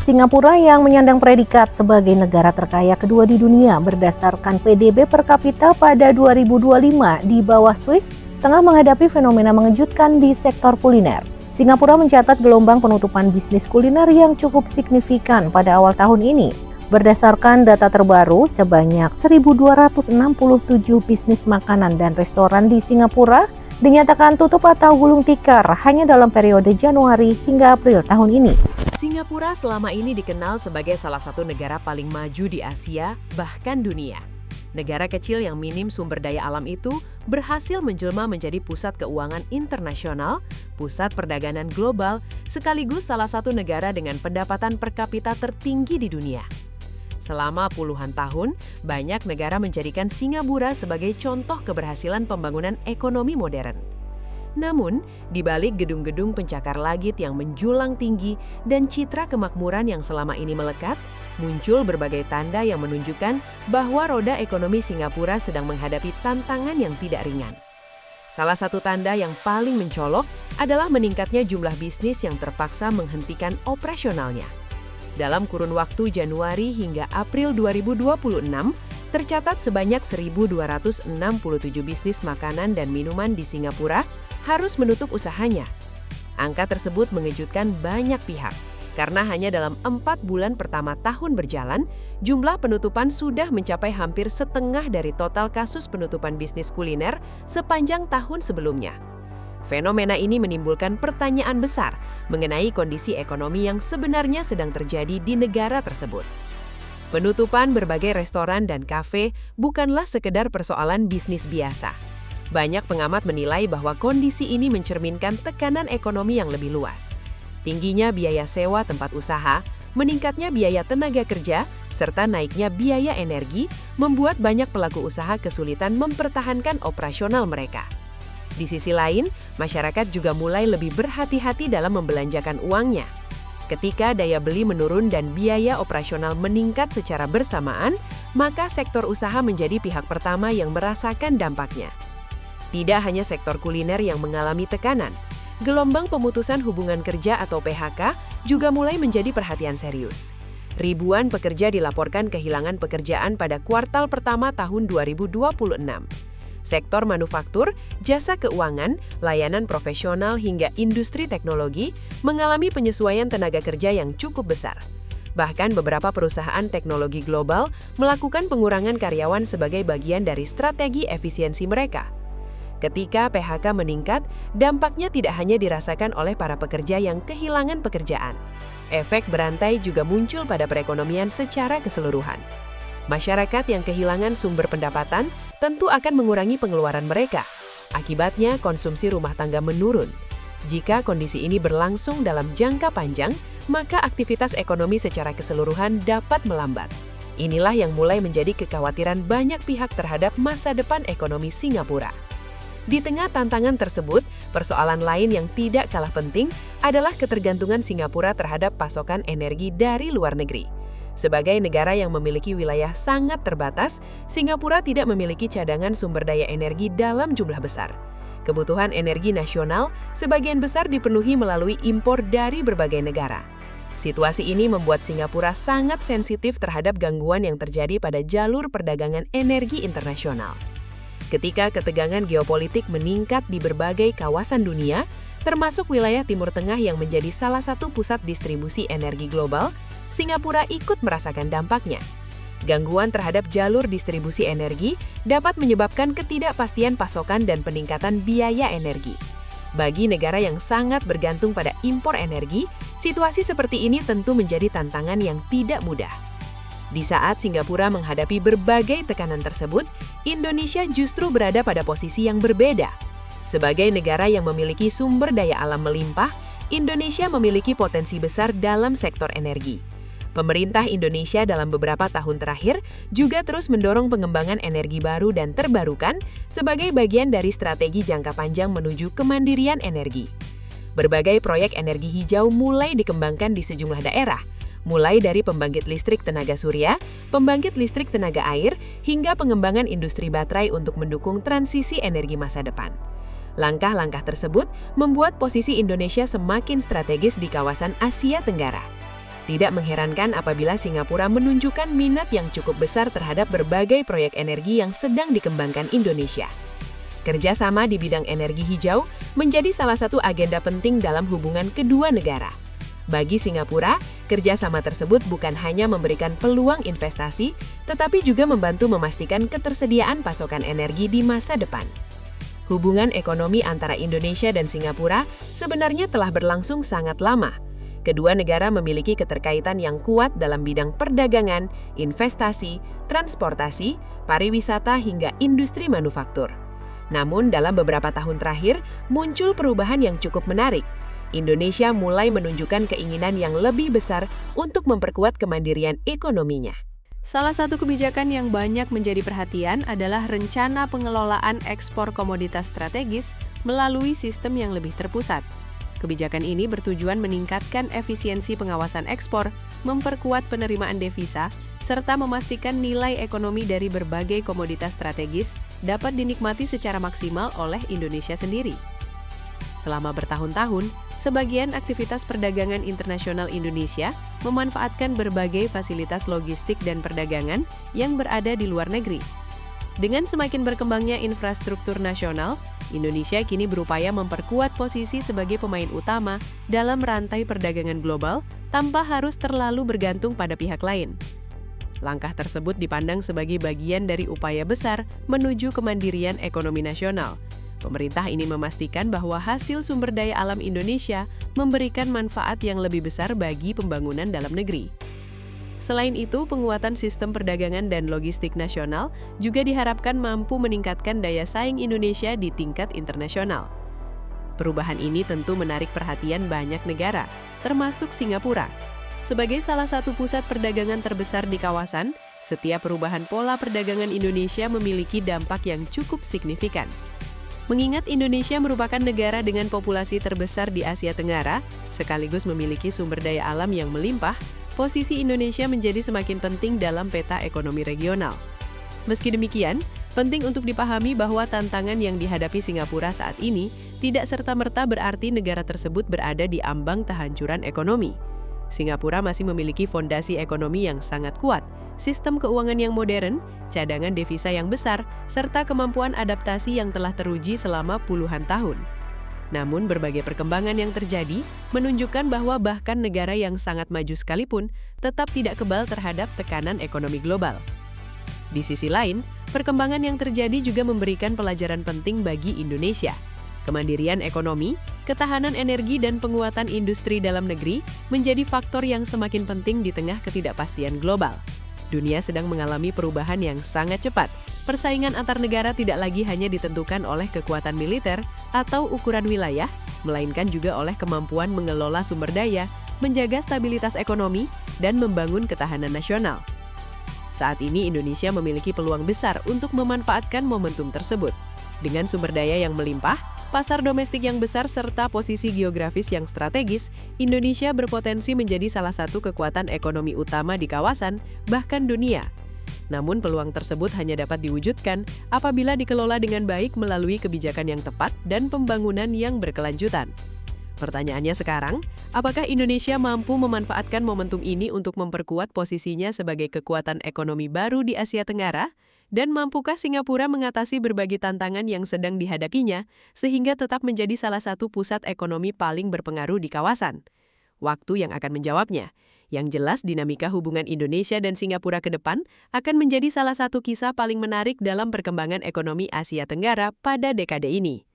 Singapura yang menyandang predikat sebagai negara terkaya kedua di dunia berdasarkan PDB per kapita pada 2025 di bawah Swiss, tengah menghadapi fenomena mengejutkan di sektor kuliner. Singapura mencatat gelombang penutupan bisnis kuliner yang cukup signifikan pada awal tahun ini. Berdasarkan data terbaru, sebanyak 1.267 bisnis makanan dan restoran di Singapura dinyatakan tutup atau gulung tikar hanya dalam periode Januari hingga April tahun ini. Singapura selama ini dikenal sebagai salah satu negara paling maju di Asia, bahkan dunia. Negara kecil yang minim sumber daya alam itu berhasil menjelma menjadi pusat keuangan internasional, pusat perdagangan global, sekaligus salah satu negara dengan pendapatan per kapita tertinggi di dunia. Selama puluhan tahun, banyak negara menjadikan Singapura sebagai contoh keberhasilan pembangunan ekonomi modern. Namun, di balik gedung-gedung pencakar langit yang menjulang tinggi dan citra kemakmuran yang selama ini melekat, muncul berbagai tanda yang menunjukkan bahwa roda ekonomi Singapura sedang menghadapi tantangan yang tidak ringan. Salah satu tanda yang paling mencolok adalah meningkatnya jumlah bisnis yang terpaksa menghentikan operasionalnya. Dalam kurun waktu Januari hingga April 2026, tercatat sebanyak 1.267 bisnis makanan dan minuman di Singapura harus menutup usahanya. Angka tersebut mengejutkan banyak pihak, karena hanya dalam 4 bulan pertama tahun berjalan, jumlah penutupan sudah mencapai hampir setengah dari total kasus penutupan bisnis kuliner sepanjang tahun sebelumnya. Fenomena ini menimbulkan pertanyaan besar mengenai kondisi ekonomi yang sebenarnya sedang terjadi di negara tersebut. Penutupan berbagai restoran dan kafe bukanlah sekedar persoalan bisnis biasa. Banyak pengamat menilai bahwa kondisi ini mencerminkan tekanan ekonomi yang lebih luas. Tingginya biaya sewa tempat usaha, meningkatnya biaya tenaga kerja, serta naiknya biaya energi membuat banyak pelaku usaha kesulitan mempertahankan operasional mereka. Di sisi lain, masyarakat juga mulai lebih berhati-hati dalam membelanjakan uangnya. Ketika daya beli menurun dan biaya operasional meningkat secara bersamaan, maka sektor usaha menjadi pihak pertama yang merasakan dampaknya. Tidak hanya sektor kuliner yang mengalami tekanan, gelombang pemutusan hubungan kerja atau PHK juga mulai menjadi perhatian serius. Ribuan pekerja dilaporkan kehilangan pekerjaan pada kuartal pertama tahun 2026. Sektor manufaktur, jasa keuangan, layanan profesional hingga industri teknologi mengalami penyesuaian tenaga kerja yang cukup besar. Bahkan beberapa perusahaan teknologi global melakukan pengurangan karyawan sebagai bagian dari strategi efisiensi mereka. Ketika PHK meningkat, dampaknya tidak hanya dirasakan oleh para pekerja yang kehilangan pekerjaan. Efek berantai juga muncul pada perekonomian secara keseluruhan. Masyarakat yang kehilangan sumber pendapatan tentu akan mengurangi pengeluaran mereka. Akibatnya, konsumsi rumah tangga menurun. Jika kondisi ini berlangsung dalam jangka panjang, maka aktivitas ekonomi secara keseluruhan dapat melambat. Inilah yang mulai menjadi kekhawatiran banyak pihak terhadap masa depan ekonomi Singapura. Di tengah tantangan tersebut, persoalan lain yang tidak kalah penting adalah ketergantungan Singapura terhadap pasokan energi dari luar negeri. Sebagai negara yang memiliki wilayah sangat terbatas, Singapura tidak memiliki cadangan sumber daya energi dalam jumlah besar. Kebutuhan energi nasional sebagian besar dipenuhi melalui impor dari berbagai negara. Situasi ini membuat Singapura sangat sensitif terhadap gangguan yang terjadi pada jalur perdagangan energi internasional. Ketika ketegangan geopolitik meningkat di berbagai kawasan dunia, termasuk wilayah Timur Tengah yang menjadi salah satu pusat distribusi energi global, Singapura ikut merasakan dampaknya. Gangguan terhadap jalur distribusi energi dapat menyebabkan ketidakpastian pasokan dan peningkatan biaya energi. Bagi negara yang sangat bergantung pada impor energi, situasi seperti ini tentu menjadi tantangan yang tidak mudah. Di saat Singapura menghadapi berbagai tekanan tersebut, Indonesia justru berada pada posisi yang berbeda. Sebagai negara yang memiliki sumber daya alam melimpah, Indonesia memiliki potensi besar dalam sektor energi. Pemerintah Indonesia dalam beberapa tahun terakhir juga terus mendorong pengembangan energi baru dan terbarukan sebagai bagian dari strategi jangka panjang menuju kemandirian energi. Berbagai proyek energi hijau mulai dikembangkan di sejumlah daerah, mulai dari pembangkit listrik tenaga surya, pembangkit listrik tenaga air, hingga pengembangan industri baterai untuk mendukung transisi energi masa depan. Langkah-langkah tersebut membuat posisi Indonesia semakin strategis di kawasan Asia Tenggara. Tidak mengherankan apabila Singapura menunjukkan minat yang cukup besar terhadap berbagai proyek energi yang sedang dikembangkan Indonesia. Kerjasama di bidang energi hijau menjadi salah satu agenda penting dalam hubungan kedua negara. Bagi Singapura, kerjasama tersebut bukan hanya memberikan peluang investasi, tetapi juga membantu memastikan ketersediaan pasokan energi di masa depan. Hubungan ekonomi antara Indonesia dan Singapura sebenarnya telah berlangsung sangat lama. Kedua negara memiliki keterkaitan yang kuat dalam bidang perdagangan, investasi, transportasi, pariwisata hingga industri manufaktur. Namun dalam beberapa tahun terakhir, muncul perubahan yang cukup menarik. Indonesia mulai menunjukkan keinginan yang lebih besar untuk memperkuat kemandirian ekonominya. Salah satu kebijakan yang banyak menjadi perhatian adalah rencana pengelolaan ekspor komoditas strategis melalui sistem yang lebih terpusat. Kebijakan ini bertujuan meningkatkan efisiensi pengawasan ekspor, memperkuat penerimaan devisa, serta memastikan nilai ekonomi dari berbagai komoditas strategis dapat dinikmati secara maksimal oleh Indonesia sendiri. Selama bertahun-tahun, sebagian aktivitas perdagangan internasional Indonesia memanfaatkan berbagai fasilitas logistik dan perdagangan yang berada di luar negeri. Dengan semakin berkembangnya infrastruktur nasional, Indonesia kini berupaya memperkuat posisi sebagai pemain utama dalam rantai perdagangan global tanpa harus terlalu bergantung pada pihak lain. Langkah tersebut dipandang sebagai bagian dari upaya besar menuju kemandirian ekonomi nasional. Pemerintah ini memastikan bahwa hasil sumber daya alam Indonesia memberikan manfaat yang lebih besar bagi pembangunan dalam negeri. Selain itu, penguatan sistem perdagangan dan logistik nasional juga diharapkan mampu meningkatkan daya saing Indonesia di tingkat internasional. Perubahan ini tentu menarik perhatian banyak negara, termasuk Singapura. Sebagai salah satu pusat perdagangan terbesar di kawasan, setiap perubahan pola perdagangan Indonesia memiliki dampak yang cukup signifikan. Mengingat Indonesia merupakan negara dengan populasi terbesar di Asia Tenggara, sekaligus memiliki sumber daya alam yang melimpah, posisi Indonesia menjadi semakin penting dalam peta ekonomi regional. Meski demikian, penting untuk dipahami bahwa tantangan yang dihadapi Singapura saat ini tidak serta-merta berarti negara tersebut berada di ambang kehancuran ekonomi. Singapura masih memiliki fondasi ekonomi yang sangat kuat, sistem keuangan yang modern, cadangan devisa yang besar, serta kemampuan adaptasi yang telah teruji selama puluhan tahun. Namun berbagai perkembangan yang terjadi menunjukkan bahwa bahkan negara yang sangat maju sekalipun tetap tidak kebal terhadap tekanan ekonomi global. Di sisi lain, perkembangan yang terjadi juga memberikan pelajaran penting bagi Indonesia. Kemandirian ekonomi, ketahanan energi, dan penguatan industri dalam negeri menjadi faktor yang semakin penting di tengah ketidakpastian global. Dunia sedang mengalami perubahan yang sangat cepat. Persaingan antar negara tidak lagi hanya ditentukan oleh kekuatan militer atau ukuran wilayah, melainkan juga oleh kemampuan mengelola sumber daya, menjaga stabilitas ekonomi, dan membangun ketahanan nasional. Saat ini Indonesia memiliki peluang besar untuk memanfaatkan momentum tersebut. Dengan sumber daya yang melimpah, pasar domestik yang besar, serta posisi geografis yang strategis, Indonesia berpotensi menjadi salah satu kekuatan ekonomi utama di kawasan, bahkan dunia. Namun peluang tersebut hanya dapat diwujudkan apabila dikelola dengan baik melalui kebijakan yang tepat dan pembangunan yang berkelanjutan. Pertanyaannya sekarang, apakah Indonesia mampu memanfaatkan momentum ini untuk memperkuat posisinya sebagai kekuatan ekonomi baru di Asia Tenggara? Dan mampukah Singapura mengatasi berbagai tantangan yang sedang dihadapinya sehingga tetap menjadi salah satu pusat ekonomi paling berpengaruh di kawasan? Waktu yang akan menjawabnya. Yang jelas, dinamika hubungan Indonesia dan Singapura ke depan akan menjadi salah satu kisah paling menarik dalam perkembangan ekonomi Asia Tenggara pada dekade ini.